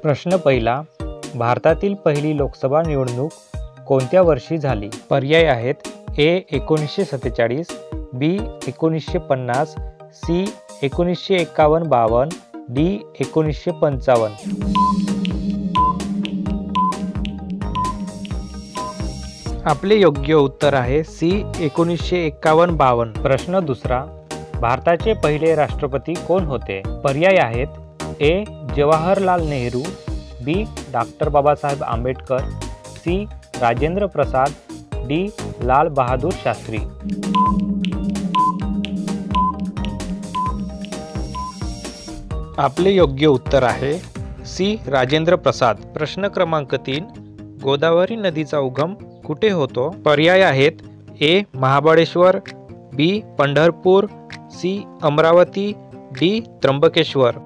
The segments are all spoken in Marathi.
प्रश्न पहिला, भारतातील पहिली लोकसभा निवडणूक कोणत्या वर्षी झाली? पर्याय आहेत ए 1947, बी 1950, सी 1951-52, डी 1955. आपले योग्य उत्तर आहे सी 1951-52. प्रश्न दुसरा, भारताचे पहिले राष्ट्रपती कोण होते? पर्याय आहेत ए जवाहरलाल नेहरू, बी doctor Babasaheb Ambedkar, C Rajendra Prasad, D Lal Bahadur Shastri. आपले योग्य उत्तर आहे सी राजेंद्र प्रसाद. प्रश्न क्रमांक 3, गोदावरी नदीचा उगम कुठे होतो? पर्याय आहेत ए महाबळेश्वर, बी पंढरपूर, सी अमरावती, डी त्र्यंबकेश्वर.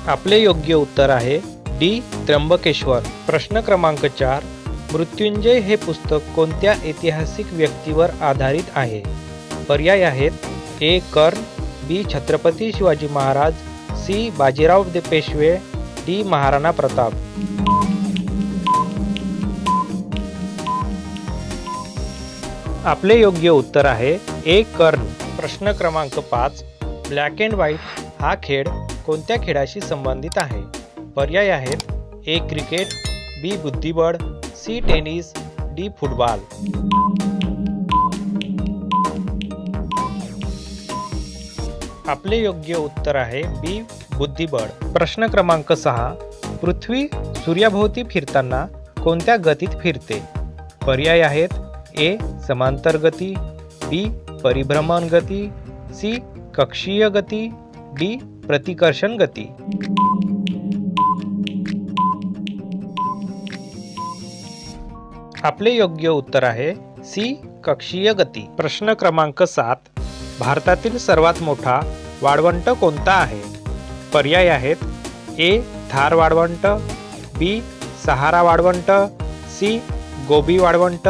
आपले योग्य उत्तर आहे डी त्र्यंबकेश्वर. प्रश्न क्रमांक 4, मृत्युंजय हे पुस्तक कोणत्या ऐतिहासिक व्यक्तीवर आधारित आहे? पर्याय आहेत ए कर्ण, बी छत्रपती शिवाजी महाराज, सी बाजीराव पेशवे, डी महाराणा प्रताप. आपले योग्य उत्तर आहे ए कर्ण. प्रश्न क्रमांक 5, ब्लॅक अँड व्हाईट हा खेळ कोणत्या खेळाशी संबंधित आहे? पर्याय आहेत ए क्रिकेट, बी बुद्धिबळ, सी टेनिस, डी फुटबॉल. आपले योग्य उत्तर आहे बी बुद्धिबळ. प्रश्न क्रमांक 6, पृथ्वी सूर्याभोवती फिरताना कोणत्या गतीत फिरते? पर्याय आहेत ए समांतर गती, बी परिभ्रमण गती, सी कक्षीय गती, डी प्रतिकर्षण गती. आपले योग्य उत्तर आहे सी कक्षीय गती. प्रश्न क्रमांक 7, भारतातील सर्वात मोठा वाळवंट कोणता आहे? पर्याय आहेत ए थार वाळवंट, बी सहारा वाळवंट, सी गोबी वाळवंट,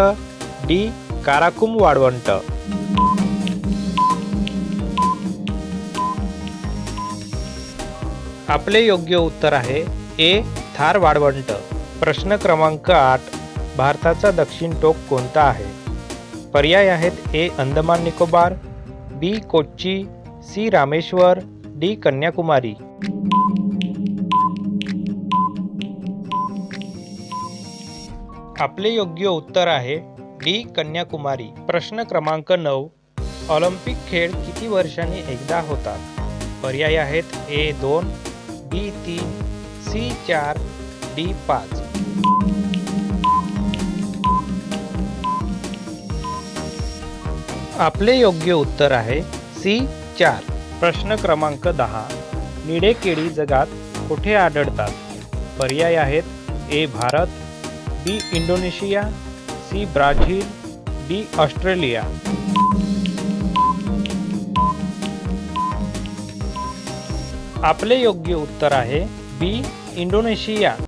डी काराकुम वाळवंट. आपले योग्य उत्तर आहे ए थार वाळवंट. प्रश्न क्रमांक 8, भारताचा दक्षिण टोक कोणता आहे? पर्याय आहेत ए अंदमान निकोबार, बी कोच्ची, सी रामेश्वर, डी कन्याकुमारी. आपले योग्य उत्तर आहे डी कन्याकुमारी. प्रश्न क्रमांक 9, ऑलिम्पिक खेळ किती वर्षांनी एकदा होतात? पर्याय आहेत ए 2, बी 3, सी 4, डी 5. आपले योग्य उत्तर आहे सी 4. प्रश्न क्रमांक 10, निळे केळी जगात कुठे आढळतात? पर्याय आहेत A Bharat, B Indonesia, C Brazil, D Australia. आपले योग्य उत्तर आहे बी इंडोनेशिया.